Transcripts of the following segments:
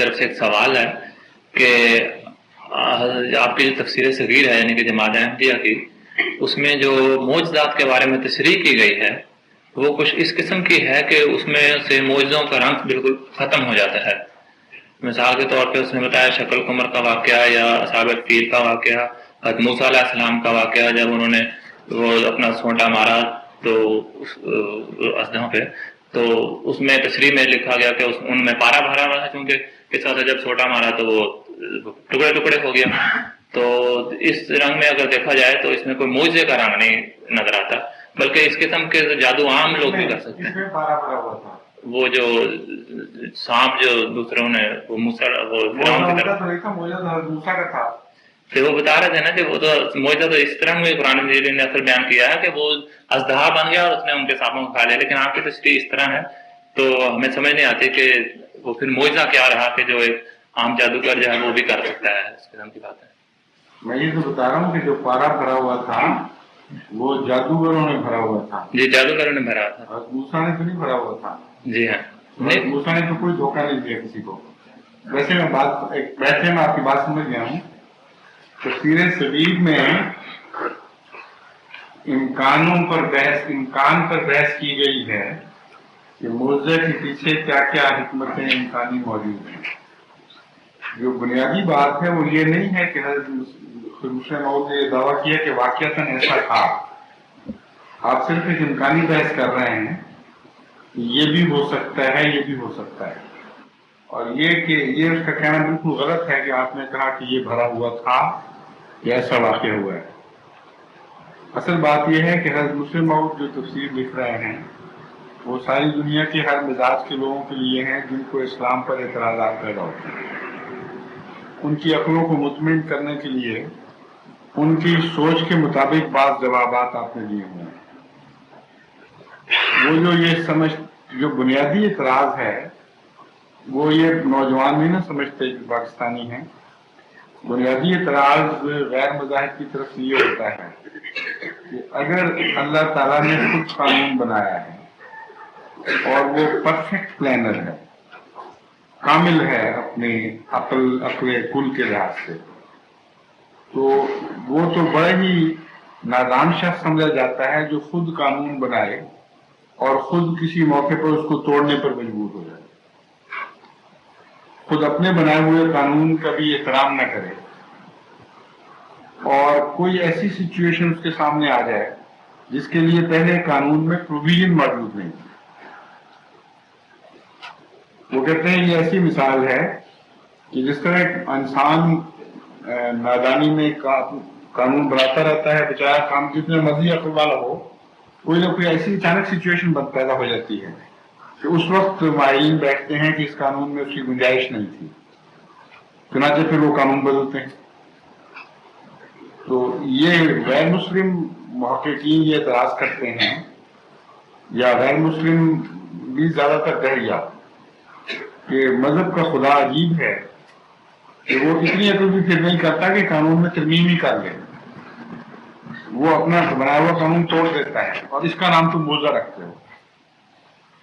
طرف سے ایک سوال ہے کہ آپ کی جو تفسیر صغیر ہے یعنی کہ جماعت احمدیہ کی، اس میں جو معجزات کے بارے میں تشریح کی گئی ہے وہ کچھ اس قسم کی ہے کہ اس میں سے معجزوں کا رنگ بالکل ختم ہو جاتا ہے. مثال کے طور پہ اس نے بتایا شکل قمر کا واقعہ یا اصحاب الفیل کا واقعہ، حضرت موسیٰ علیہ السلام کا واقعہ جب انہوں نے وہ اپنا سونٹا مارا تو اسدوں پہ، تو اس میں تشریح میں لکھا گیا کہ ان میں پارا بھرا ہوا تھا، کیونکہ اس طرح جب سونٹا مارا تو وہ ٹکڑے ٹکڑے ہو گیا. تو اس رنگ میں اگر دیکھا جائے تو اس میں کوئی معجزے کا رنگ نہیں نظر آتا، بلکہ اس قسم کے جادو عام لوگ بھی کر سکتے ہیں. وہ جو سانپ جو دوسروں نے وہ فرعون کی طرف وہ بتا رہے تھے نا کہ وہ تو معجزہ تو اس طرح میں قرآن مجید نے اصل بیان کیا ہے کہ وہ اژدہا بن گیا اور اس نے ان کے سانپوں کو کھا لیا، لیکن آپ کی تشریح اس طرح ہے تو ہمیں سمجھ نہیں آتی کہ وہ پھر معجزہ کیا رہا کہ جو ایک عام جادوگر جو ہے وہ بھی کر سکتا ہے. اس قسم کی بات ہے. میں یہ تو بتا رہا ہوں کہ جو پارا بھرا ہوا تھا وہ جادوگروں نے بھرا ہوا تھا. جی جادوگروں نے بھرا تھا. موسیٰ نے تو نہیں بھرا ہوا تھا. جی ہاں، موسیٰ نے تو کوئی دھوکہ نہیں دیا کسی کو. ویسے میں آپ کی بات سمجھ گیا ہوں. تفسیر صغیر میں امکان پر بحث کی گئی ہے کہ معجزے کے پیچھے کیا کیا حکمتیں امکانی موجود ہیں. جو بنیادی بات ہے وہ یہ نہیں ہے کہ حضرت مسلم موعود نے یہ دعویٰ کیا کہ واقعتاً ایسا تھا. آپ صرف ایک امکانی بحث کر رہے ہیں، یہ بھی ہو سکتا ہے، یہ بھی ہو سکتا ہے. اور یہ اس کا کہنا بالکل غلط ہے کہ آپ نے کہا کہ یہ بھرا ہوا تھا یا ایسا واقع ہوا ہے. اصل بات یہ ہے کہ حضرت مسلم موعود جو تفسیر لکھ رہے ہیں وہ ساری دنیا کے ہر مزاج کے لوگوں کے لیے ہیں جن کو اسلام پر اعتراضات پیدا ہوتے ہیں. ان کی عقلوں کو مطمئن کرنے کے لیے ان کی سوچ کے مطابق بعض جوابات آپ نے دیے ہوئے ہیں. وہ جو بنیادی اعتراض ہے وہ یہ نوجوان نہیں نہ سمجھتے کہ پاکستانی ہیں. بنیادی اعتراض غیر مذاہب کی طرف سے یہ ہوتا ہے کہ اگر اللہ تعالیٰ نے خود قانون بنایا ہے اور وہ پرفیکٹ پلانر ہے، کامل ہے اپنی عقل کل کے لحاظ سے، تو وہ تو بڑا ہی نادان شخص سمجھا جاتا ہے جو خود قانون بنائے اور خود کسی موقع پر اس کو توڑنے پر مجبور ہو جائے، خود اپنے بنائے ہوئے قانون کا بھی احترام نہ کرے اور کوئی ایسی سچویشن اس کے سامنے آ جائے جس کے لیے پہلے قانون میں پروویژن موجود نہیں. وہ کہتے ہیں یہ ایسی مثال ہے کہ جس طرح ایک انسان نادانی میں قانون بناتا رہتا ہے، بیچارہ کام جتنے مرضی عقل والا ہو، کوئی نہ کوئی ایسی اچانک سچویشن پیدا ہو جاتی ہے کہ اس وقت ماہرین بیٹھتے ہیں کہ اس قانون میں اس کی گنجائش نہیں تھی، چنانچہ پھر وہ قانون بدلتے ہیں. تو یہ غیر مسلم محققین یہ اعتراض کرتے ہیں، یا غیر مسلم بھی زیادہ تر دہریہ، کہ مذہب کا خدا عجیب ہے کہ وہ اتنی عقل بھی پھر نہیں کرتا کہ قانون میں ترمیم ہی کر لے، وہ اپنا بنایا ہوا قانون توڑ دیتا ہے اور اس کا نام تم معجزہ رکھتے ہو.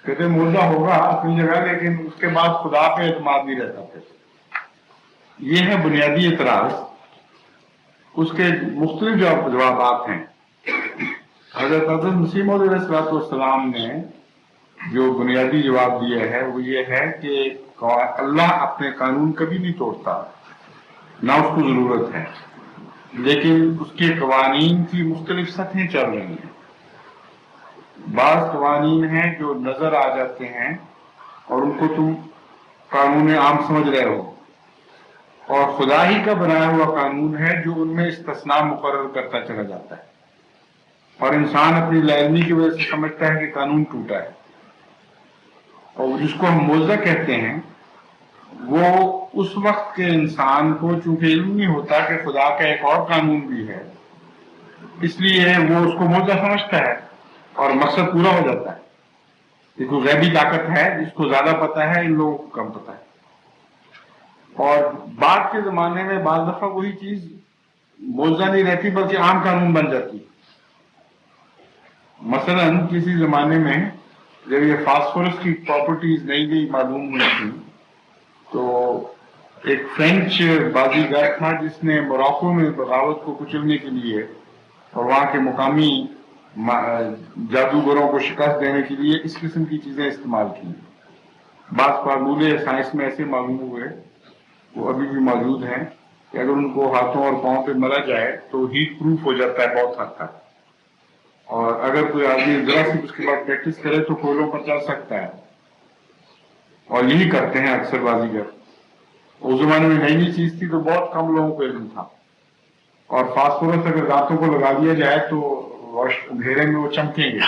کہتے معجزہ ہوگا اپنی جگہ، لیکن اس کے بعد خدا پہ اعتماد نہیں رہتا. پھر یہ ہے بنیادی اعتراض. اس کے مختلف جوابات ہیں. حضرت مسیح موعود علیہ الصلوۃ والسلام نے جو بنیادی جواب دیا ہے وہ یہ ہے کہ اللہ اپنے قانون کبھی نہیں توڑتا، نہ اس کو ضرورت ہے، لیکن اس کے قوانین کی مختلف سطحیں چل رہی ہیں. بعض قوانین ہیں جو نظر آ جاتے ہیں اور ان کو تم قانون عام سمجھ رہے ہو، اور خدا ہی کا بنایا ہوا قانون ہے جو ان میں استثناء مقرر کرتا چلا جاتا ہے، اور انسان اپنی لا علمی کی وجہ سے سمجھتا ہے کہ قانون ٹوٹا ہے. اور جس کو ہم معجزہ کہتے ہیں وہ اس وقت کے انسان کو چونکہ علم نہیں ہوتا کہ خدا کا ایک اور قانون بھی ہے، اس لیے وہ اس کو معجزہ سمجھتا ہے اور مقصد پورا ہو جاتا ہے. یہ کوئی غیبی طاقت ہے جس کو زیادہ پتہ ہے، ان لوگوں کو کم پتہ ہے. اور بعد کے زمانے میں بعض دفعہ وہی چیز معجزہ نہیں رہتی بلکہ عام قانون بن جاتی. مثلا کسی زمانے میں جب یہ فاسفورس کی پراپرٹیز نئی نئی معلوم ہوئی تھی تو ایک فرینچ بازیگر تھا جس نے موراکو میں بغاوت کو کچلنے کے لیے اور وہاں کے مقامی جادوگروں کو شکست دینے کے لیے اس قسم کی چیزیں استعمال کی. بعض فارمولے سائنس میں ایسے معلوم ہوئے، وہ ابھی بھی موجود ہیں، کہ اگر ان کو ہاتھوں اور پاؤں پہ ملا جائے تو ہیٹ پروف ہو جاتا ہے بہت حد تک، اور اگر کوئی آدمی ذرا سی اس کے بعد پریکٹس کرے تو کوئلوں پر چل سکتا ہے. اور یہی کرتے ہیں اکثر بازیگر. اس زمانے میں نئی نئی چیز تھی تو بہت کم لوگوں کو علم تھا، اور فاسفورس اگر دانتوں کو لگا دیا جائے تو اندھیرے میں وہ چمکیں گے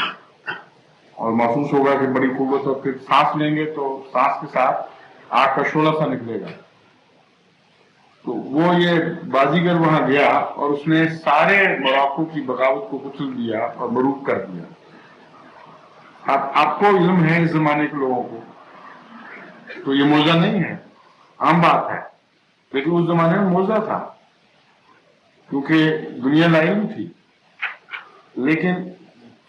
اور محسوس ہوگا کہ بڑی قوت، اور پھر سانس لیں گے تو سانس کے ساتھ آگ کا شعلہ سا نکلے گا. تو وہ یہ بازیگر وہاں گیا اور اس نے سارے موراکو کی بغاوت کو کچل دیا اور مروب کر دیا. اب آپ کو علم ہے اس زمانے کے لوگوں کو، تو یہ موزہ نہیں ہے، عام بات ہے، لیکن اس زمانے میں موزہ تھا کیونکہ دنیا لا علم تھی. لیکن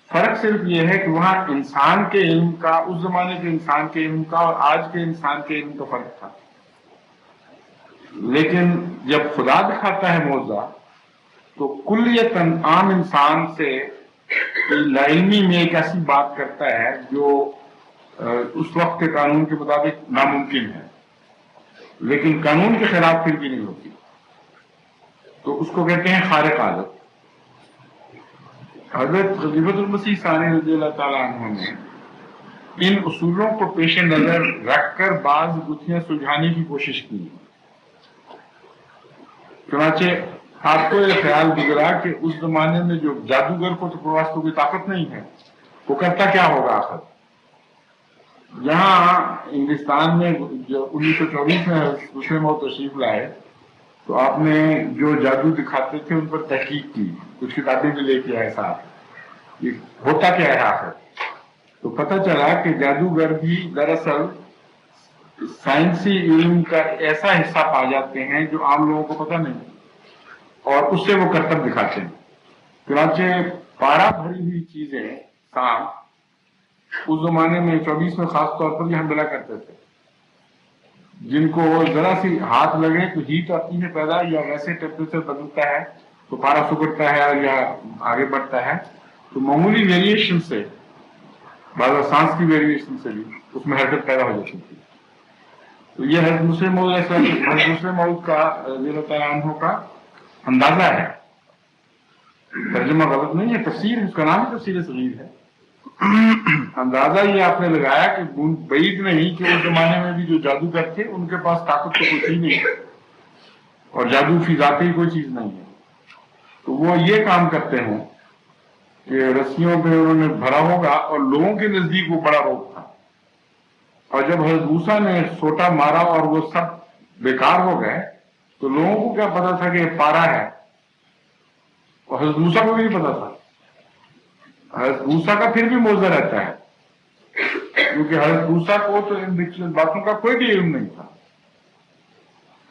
فرق صرف یہ ہے کہ وہاں انسان کے علم کا، اس زمانے کے انسان کے علم کا اور آج کے انسان کے علم کا فرق تھا. لیکن جب خدا دکھاتا ہے موزہ تو کلیتاً عام انسان سے لا علمی میں ایک ایسی بات کرتا ہے جو اس وقت کے قانون کے مطابق ناممکن ہے، لیکن قانون کے خلاف پھر بھی نہیں ہوتی. تو اس کو کہتے ہیں خارق عادت. حضرت خلیفۃ المسیح ثانی رضی اللہ تعالیٰ عنہ نے ان اصولوں کو پیش نظر رکھ کر بعض گتھیاں سلجھانے کی کوشش کی. چنانچہ آپ کو یہ خیال گزرا کہ اس زمانے میں جو جادوگر کو تو پاس تو کوئی طاقت نہیں ہے، وہ کرتا کیا ہوگا آخر. یہاں انگلستان میں جو 1924 میں مسلم اور تشریف لائے تو آپ نے جو جادو دکھاتے تھے ان پر تحقیق کی، کچھ کتابیں بھی لے کے آئے ساتھ، یہ ہوتا کیا ہے آخر. تو پتہ چلا کہ جادوگر بھی دراصل سائنسی علم کا ایسا حصہ پا جاتے ہیں جو عام لوگوں کو پتہ نہیں، اور اس سے وہ کرتب دکھاتے ہیں. چنانچہ پارا بھری ہوئی چیزیں سانپ اس زمانے میں 24 میں خاص طور پر یہاں ملا کرتے تھے، جن کو ذرا سی ہاتھ لگے تو ہیٹ آتی ہے پیدا، یا ویسے ٹیمپریچر بدلتا ہے تو پارا سکڑتا ہے یا آگے بڑھتا ہے. تو معمولی ویریشن سے، بعض سانس کی ویریشن سے بھی اس میں حرکت پیدا ہو جاتی تھی. تو یہ حضرت مسلم موعود کا رضی اللہ تعالیٰ عنہ کا اندازہ ہے، ترجمہ غلط نہیں ہے، تفسیر اس کا نام تفسیر صغیر ہے. اندازہ یہ آپ نے لگایا کہ بعید نہیں کہ اس زمانے میں بھی جو جادوگر تھے ان کے پاس طاقت تو کچھ ہی نہیں، اور جادو فی ذاتی ہی کوئی چیز نہیں ہے. تو وہ یہ کام کرتے ہیں کہ رسیوں پہ انہوں نے بھرا ہوگا، اور لوگوں کے نزدیک وہ بڑا روگ تھا، اور جب حضرت موسیٰ نے سوٹا مارا اور وہ سب بیکار ہو گئے تو لوگوں کو کیا پتا تھا کہ یہ پارا ہے، اور حضرت موسیٰ کو بھی نہیں پتا تھا. حضرت موسیٰ کا پھر بھی موزہ رہتا ہے، کیونکہ حضرت موسیٰ کو تو ان باتوں کا کوئی بھی علم نہیں تھا.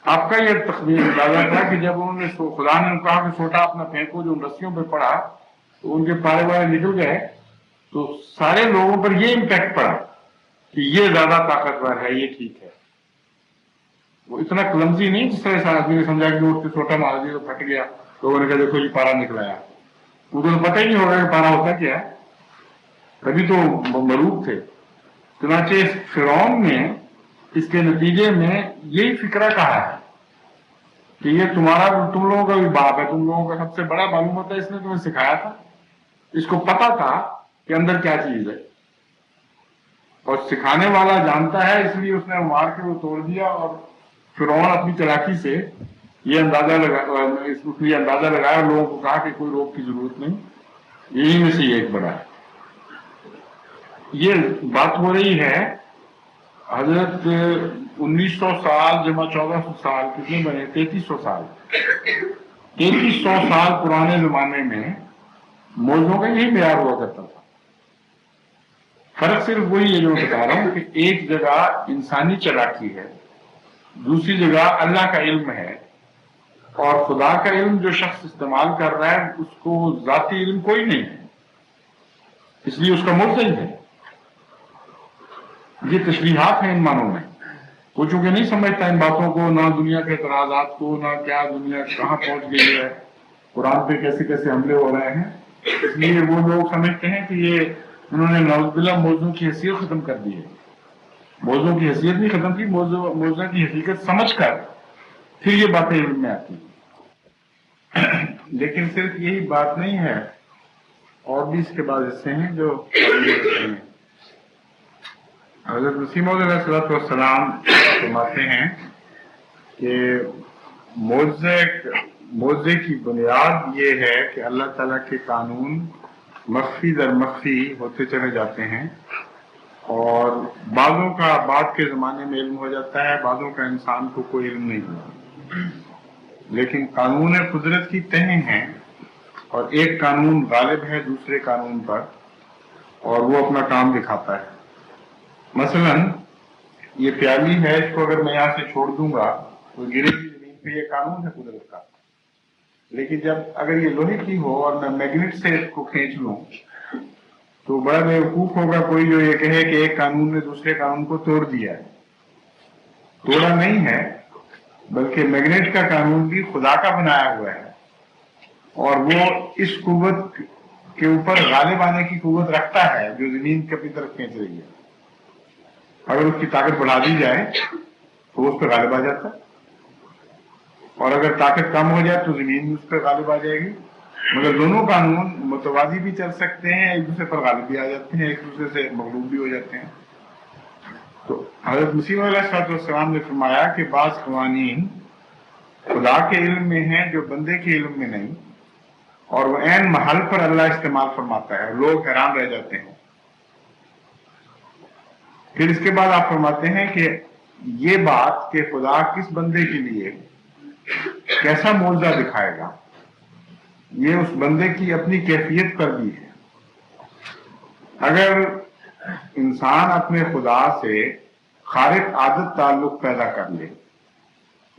آپ کا یہ تخمین اندازہ تھا کہ جب انہوں نے خدا نے کہا کہ سوٹا اپنا پھینکو، جو رسیوں پہ پڑا تو ان کے پارے والے نکل گئے، تو سارے لوگوں پر یہ امپیکٹ پڑا کہ یہ زیادہ طاقتور ہے، یہ ٹھیک ہے. وہ اتنا کلمزی نہیں جس طرح آدمی نے سمجھا کہ وہ چھوٹا مار دیا تو پھٹ گیا، لوگوں نے کہا دیکھو یہ پارا نکلایا. وہ تو پتہ ہی نہیں ہوگا کہ پارا ہوتا کیا ہے، کبھی تو مروب تھے. چنانچہ فرعون نے اس کے نتیجے میں یہی فکرہ کہا ہے کہ یہ تم لوگوں کا بھی باپ ہے، تم لوگوں کا سب سے بڑا معلوم ہوتا ہے، اس نے تمہیں سکھایا تھا، اس کو پتا تھا کہ اندر کیا چیز ہے، اور سکھانے والا جانتا ہے، اس لیے اس نے مار کے وہ توڑ دیا. اور فرعون اپنی چلاکی سے یہ اندازہ لگایا لوگوں کو کہا کہ کوئی روک کی ضرورت نہیں، یہی میں سے یہ ایک بڑا ہے. یہ بات ہو رہی ہے حضرت 1900 سال جمع 1400 سال کتنے بنے، 3300 سال 3300 سال پرانے زمانے میں موضوع کا یہی معیار ہوا کرتا تھا. فرق صرف وہی ہے جو میں بتا رہا ہوں کہ ایک جگہ انسانی چلاکی ہے، دوسری جگہ اللہ کا علم ہے، اور خدا کا علم جو شخص استعمال کر رہا ہے اس کو ذاتی علم کوئی نہیں ہے، اس لیے اس کا مرتضی ہے. یہ تشریحات ہیں ان معنوں میں. وہ چونکہ نہیں سمجھتا ان باتوں کو، نہ دنیا کے اعتراضات کو، نہ کیا دنیا کہاں پہنچ گئی ہے، قرآن پہ کیسے کیسے حملے ہو رہے ہیں، اس لیے وہ لوگ سمجھتے ہیں کہ یہ انہوں نے نعوذ باللہ موضوع کی حیثیت ختم کر دی ہے. موضوع کی حیثیت نہیں ختم کی، موضوع کی حقیقت سمجھ کر پھر یہ باتیں علم میں آتی ہیں. لیکن صرف یہی بات نہیں ہے، اور بھی اس کے بعد حصے ہیں جو حضرت مسیح موعود علیہ السلام فرماتے ہیں کہ معجزے کی بنیاد یہ ہے کہ اللہ تعالیٰ کے قانون مخفی در مخفی ہوتے چلے جاتے ہیں، اور بعضوں کا بعد کے زمانے میں علم ہو جاتا ہے، بعضوں کا انسان کو کوئی علم نہیں ہوتا، لیکن قانون قدرت کی تہیں ہیں، اور ایک قانون غالب ہے دوسرے قانون پر، اور وہ اپنا کام دکھاتا ہے. مثلا یہ پیالی ہے، اس کو اگر میں یہاں سے چھوڑ دوں گا تو گرے گی زمین پہ، یہ قانون ہے قدرت کا. لیکن جب اگر یہ لوہے کی ہو اور میں میگنیٹ سے اس کو کھینچ لوں تو بڑا بیوقوف ہوگا کوئی جو یہ کہے کہ ایک قانون نے دوسرے قانون کو توڑ دیا ہے. توڑا نہیں ہے، بلکہ میگنیٹ کا قانون بھی خدا کا بنایا ہوا ہے، اور وہ اس قوت کے اوپر غالب آنے کی قوت رکھتا ہے جو زمین کی اپنی طرف کھینچ رہی ہے. اگر اس کی طاقت بڑھا دی جائے تو اس پہ غالب آ جاتا ہے، اور اگر طاقت کم ہو جائے تو زمین اس پہ غالب آ جائے گی. مگر دونوں قانون متوازی بھی چل سکتے ہیں، ایک دوسرے پر غالب بھی آ جاتے ہیں، ایک دوسرے سے مغلوب بھی ہو جاتے ہیں. تو حضرت مسیح علیہ السلام نے فرمایا کہ بعض قوانین خدا کے علم میں ہیں جو بندے کے علم میں نہیں، اور وہ عین محل پر اللہ استعمال فرماتا ہے، لوگ حیران رہ جاتے ہیں. پھر اس کے بعد آپ فرماتے ہیں کہ یہ بات کہ خدا کس بندے کے لیے کیسا معجزہ دکھائے گا، یہ اس بندے کی اپنی کیفیت پر بھی ہے. اگر انسان اپنے خدا سے خارق عادت تعلق پیدا کر لے،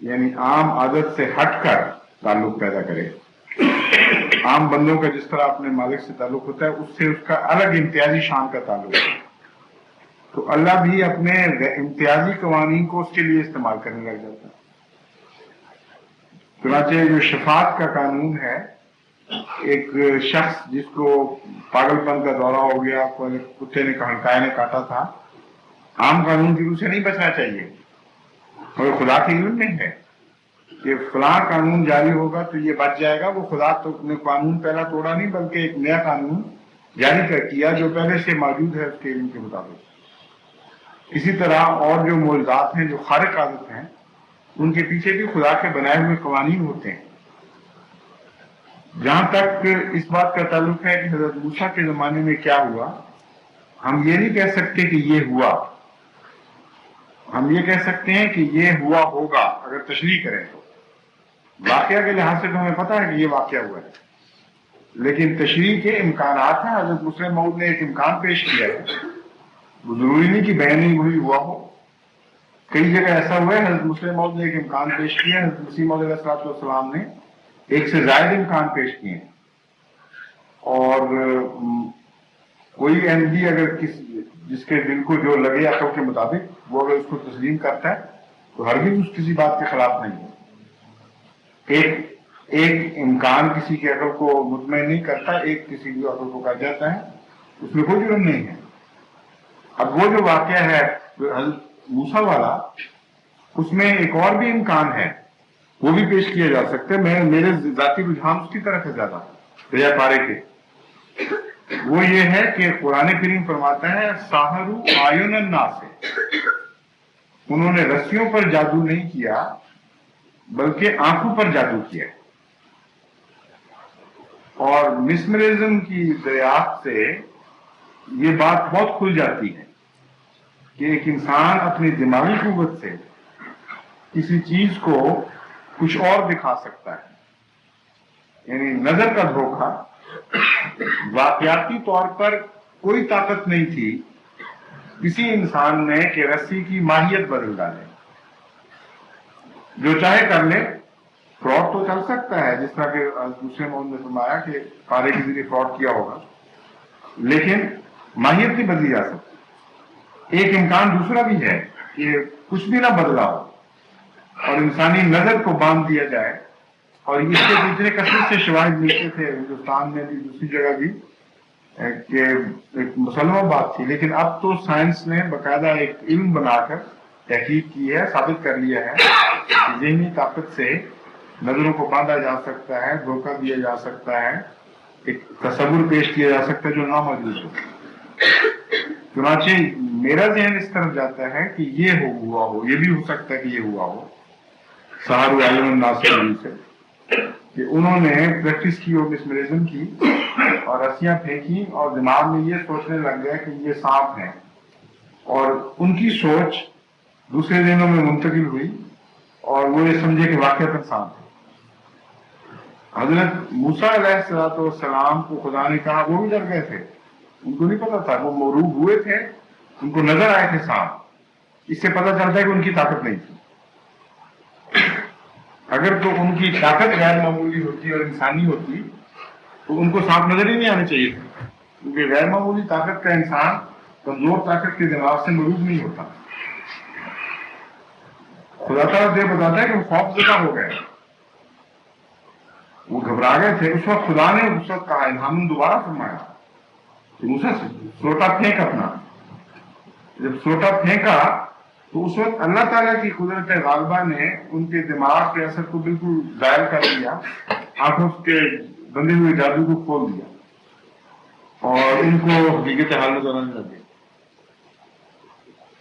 یعنی عام عادت سے ہٹ کر تعلق پیدا کرے، عام بندوں کا جس طرح اپنے مالک سے تعلق ہوتا ہے اس سے اس کا الگ امتیازی شان کا تعلق ہے، تو اللہ بھی اپنے امتیازی قوانین کو اس کے لیے استعمال کرنے لگ جاتا ہے. چنانچہ جو شفاعت کا قانون ہے، ایک شخص جس کو پاگل پن کا دورہ ہو گیا، کتے نے ہنکائے نے کاٹا تھا، عام قانون کی روح سے نہیں بچنا چاہیے، مگر خدا کے علم میں ہے کہ فلاں قانون جاری ہوگا تو یہ بچ جائے گا. وہ خدا تو نے قانون پہلا توڑا نہیں، بلکہ ایک نیا قانون جاری کیا جو پہلے سے موجود ہے اس کے علم کے مطابق. اسی طرح اور جو معجزات ہیں جو خارق عادت ہیں، ان کے پیچھے بھی خدا کے بنائے ہوئے قوانین ہوتے ہیں. جہاں تک اس بات کا تعلق ہے کہ حضرت موسیٰ کے زمانے میں کیا ہوا، ہم یہ نہیں کہہ سکتے کہ یہ ہوا، ہم یہ کہہ سکتے ہیں کہ یہ ہوا ہوگا اگر تشریح کریں تو. واقعہ کے لحاظ سے تو ہمیں پتہ ہے کہ یہ واقعہ ہوا ہے، لیکن تشریح کے امکانات ہیں. حضرت مسیح موعود نے ایک امکان پیش کیا ہے، وہ ضروری نہیں کہ بیان ہوئی ہوا ہو. کئی جگہ ایسا ہوا ہے حضرت مسیح موعود نے ایک امکان پیش کیا، حضرت مسیح موعود علیہ السلام نے ایک سے زائد امکان پیش کیے ہیں. اور کوئی احمدی اگر جس کے دل کو جو لگے عقل کے مطابق وہ اگر اس کو تسلیم کرتا ہے تو ہرگز اس کسی بات کے خلاف نہیں ہے. ایک امکان کسی کی عقل کو مطمئن نہیں کرتا، ایک کسی کی عقل کو کر جاتا ہے، اس میں کوئی جرم نہیں ہے. اب وہ جو واقعہ ہے حضرت موسیٰ والا، اس میں ایک اور بھی امکان ہے، وہ بھی پیش کیا جا سکتا ہے. میرے ذاتی رجحان اس کی طرف ہے زیادہ بجائے پارے کے. وہ یہ ہے کہ قرآن کریم فرماتا ہے ساحروا اعین الناس، انہوں نے رسیوں پر جادو نہیں کیا بلکہ آنکھوں پر جادو کیا. اور مسمرزم کی دریافت سے یہ بات بہت کھل جاتی ہے کہ ایک انسان اپنی دماغی قوت سے کسی چیز کو کچھ اور دکھا سکتا ہے. یعنی نظر کا دھوکہ، واقعاتی طور پر کوئی طاقت نہیں تھی کسی انسان میں کہ رسی کی ماہیت بدل ڈالے، جو چاہے کر لے. فراڈ تو چل سکتا ہے، جس طرح کہ دوسرے موضوع نے فرمایا کہ پارے کے ذریعے فراڈ کیا ہوگا، لیکن ماہیت نہیں بدلی جا سکتی. ایک امکان دوسرا بھی ہے کہ کچھ بھی نہ بدلا ہو اور انسانی نظر کو باندھ دیا جائے. اور اس کے اتنے کثرت سے شواہد ملتے تھے ہندوستان میں بھی دوسری جگہ بھی کہ ایک مسلمہ بات تھی. لیکن اب تو سائنس نے باقاعدہ ایک علم بنا کر تحقیق کی ہے, ثابت کر لیا ہے کہ ذہنی طاقت سے نظروں کو باندھا جا سکتا ہے, دھوکہ دیا جا سکتا ہے, ایک تصور پیش کیا جا سکتا ہے جو ناموجود ہو. چنانچہ میرا ذہن اس طرف جاتا ہے کہ یہ ہوا ہو, یہ بھی ہو سکتا ہے کہ یہ ہوا ہو سحر عالم الناصر سے کہ انہوں نے پریکٹس کی ہو مسمرزم کی اور رسیاں پھینکی اور دماغ میں یہ سوچنے لگ گیا کہ یہ سانپ ہے, اور ان کی سوچ دوسرے دنوں میں منتقل ہوئی اور وہ یہ سمجھے کہ واقعتاً سانپ ہے. حضرت موسیٰ علیہ السلام کو خدا نے کہا, وہ بھی ڈر گئے تھے, ان کو نہیں پتا تھا, وہ مغلوب ہوئے تھے, ان کو نظر آئے تھے سانپ. اس سے پتہ چلتا ہے کہ ان کی طاقت نہیں تھی. اگر تو ان کی طاقت غیر معمولی ہوتی اور انسانی ہوتی تو ان کو سانپ نظر ہی نہیں آنے چاہیے تھے, کیونکہ غیر معمولی طاقت کا انسان کمزور طاقت کے دماغ سے مغلوب نہیں ہوتا. خدا تعالیٰ یہ بتاتا ہے کہ وہ خوف زدہ ہو گئے, وہ گھبرا گئے تھے. اس وقت خدا نے اس وقت کہا, الہام دوبارہ فرمایا کہ موسیٰ سوٹا پھینک اپنا. جب سوٹا پھینکا تو اس وقت اللہ تعالیٰ کی قدرت غالبہ نے ان کے دماغ کے اثر کو بالکل ظاہر کر دیا, آنکھوں کے بندے ہوئے جادو کو کھول دیا اور ان کو حقیقت حال نظر آنے لگے.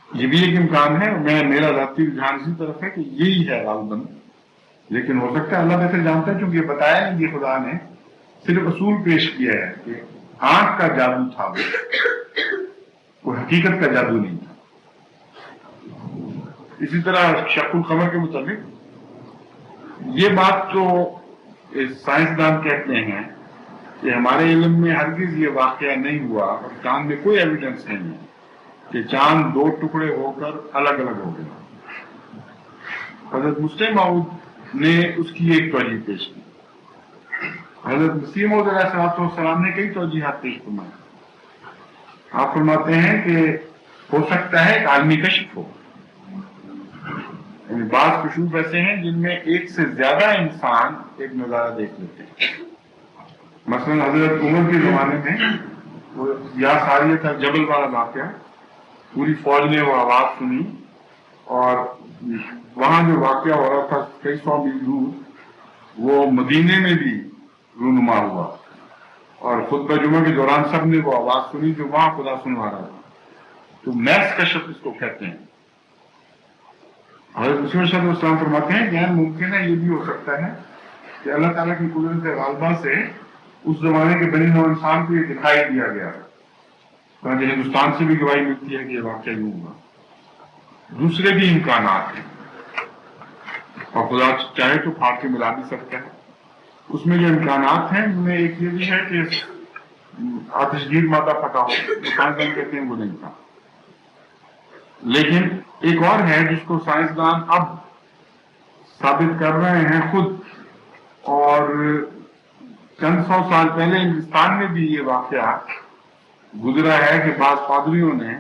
یہ بھی ایک امکان ہے, میرا ذاتی رجحان اسی طرف ہے کہ یہی ہے غالباً, لیکن ہو سکتا ہے اللہ بہتر جانتا ہے, چونکہ یہ بتایا نہیں کہ خدا نے صرف اصول پیش کیا ہے کہ آنکھ کا جادو تھا, وہ حقیقت کا جادو نہیں تھا. اسی طرح شق القمر کے متعلق یہ بات جو سائنسدان کہتے ہیں کہ ہمارے علم میں ہرگز یہ واقعہ نہیں ہوا اور چاند میں کوئی ایویڈنس نہیں ہے کہ چاند دو ٹکڑے ہو کر الگ الگ ہو گئے. حضرت مسلم موعود نے اس کی ایک توجہ پیش کی. حضرت مسیح موعود علیہ السلام نے کئی توجیحات پیش فرمائی. آپ فرماتے ہیں کہ ہو سکتا ہے ایک عالمی کشف ہو, یعنی بعض کشوف ایسے ہیں جن میں ایک سے زیادہ انسان ایک نظارہ دیکھ لیتے ہیں. مثلا حضرت عمر کے زمانے میں وہ یا ساریہ تھا جبل والا واقعہ, پوری فوج نے وہ آواز سنی اور وہاں جو واقعہ ہو رہا تھا کئی سو میل دور, وہ مدینے میں بھی رونما ہوا اور خطبہ جمعہ کے دوران سب نے وہ آواز سنی جو وہاں خدا سنوا رہا تھا. تو میس کشف اس کو کہتے ہیں. حضرت مسیح علیہ السلام فرماتے ہیں کہ ممکن ہے یہ بھی ہو سکتا ہے کہ اللہ تعالیٰ کی قدرت غالبہ سے اس زمانے کے بنی نوع انسان کو یہ دکھائی دیا گیا. ہندوستان سے بھی گواہی ملتی ہے کہ یہ واقعہ یوں ہوا. دوسرے بھی امکانات ہیں اور خدا چاہے تو پھاڑ کے ملا بھی سکتا ہے. اس میں جو امکانات ہیں ان میں ایک یہ بھی ہے کہ آتشگیر مادہ پھٹا ہو, سائنسدان کہتے ہیں وہ نہیں تھا. لیکن ایک اور ہے جس کو سائنسدان اب ثابت کر رہے ہیں خود, اور چند سو سال پہلے ہندوستان میں بھی یہ واقعہ گزرا ہے کہ بعض پادریوں نے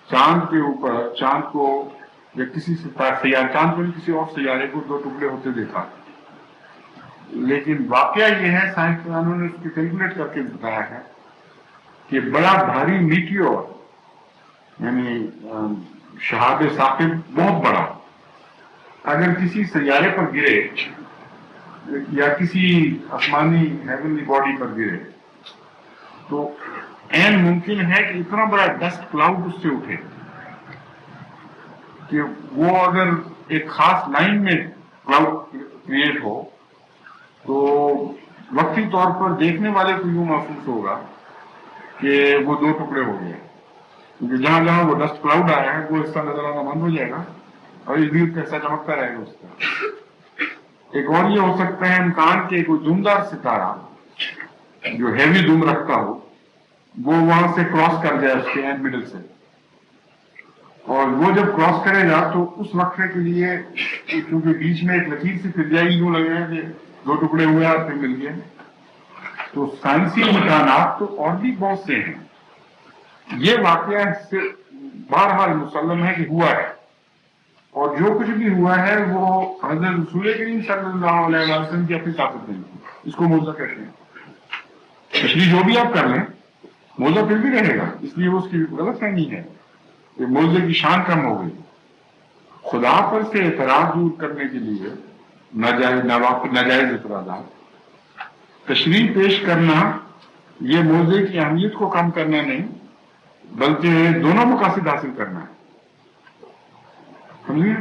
چاند کے اوپر چاند کو یا کسی سیارے, چاند کو کسی اور سیارے کو دو ٹکڑے ہوتے دیکھا. لیکن واقعہ یہ ہے سائنسدانوں نے اس کو کیلکولیٹ کر کے بتایا ہے کہ بڑا بھاری میٹیور یعنی شہاب ثاقب بہت بڑا اگر کسی سیارے پر گرے یا کسی آسمانی ہیونلی باڈی پر گرے تو این ممکن ہے کہ اتنا بڑا ڈسٹ کلاؤڈ اس سے اٹھے کہ وہ اگر ایک خاص لائن میں کلاؤڈ کریٹ ہو تو وقتی طور پر دیکھنے والے کو یوں محسوس ہوگا کہ وہ دو ٹکڑے ہو گئے, کیونکہ جہاں جہاں وہ ڈسٹ کلاؤڈ آیا ہے وہ حصہ نظر آنا بند ہو جائے گا اور اس دیر کا حصہ چمکتا رہے گا اس کا. ایک اور یہ ہو سکتا ہے امکان کہ کوئی دمدار ستارہ جو ہیوی دم رکھتا ہو وہ وہاں سے کراس کر جائے اس کے اینڈ مڈل سے, اور وہ جب کراس کرے گا تو اس وقفے کے لیے کیونکہ بیچ میں ایک لکیر سی پھر جائے گی, یوں لگے گا کہ دو ٹکڑے ہوئے اور پھر مل گئے. تو سائنسی امکانات تو اور بھی بہت سے ہیں. یہ واقعہ بہرحال مسلم ہے کہ ہوا ہے, اور جو کچھ بھی ہوا ہے وہ حضرت رسول کریم صلی اللہ علیہ وسلم کی اپنی طاقت نہیں ہے. اس کو موضوع کہتے ہیں. تشریح جو بھی آپ کر لیں موضوع پھر بھی رہے گا, اس لیے وہ اس کی غلط فہمی ہے کہ موضوع کی شان کم ہو گئی. خدا پر سے اعتراض دور کرنے کے لیے ناجائز اعتراضات, تشریح پیش کرنا یہ موضوع کی اہمیت کو کم کرنا نہیں بلکہ دونوں مقاصد حاصل کرنا ہے. سمجھے؟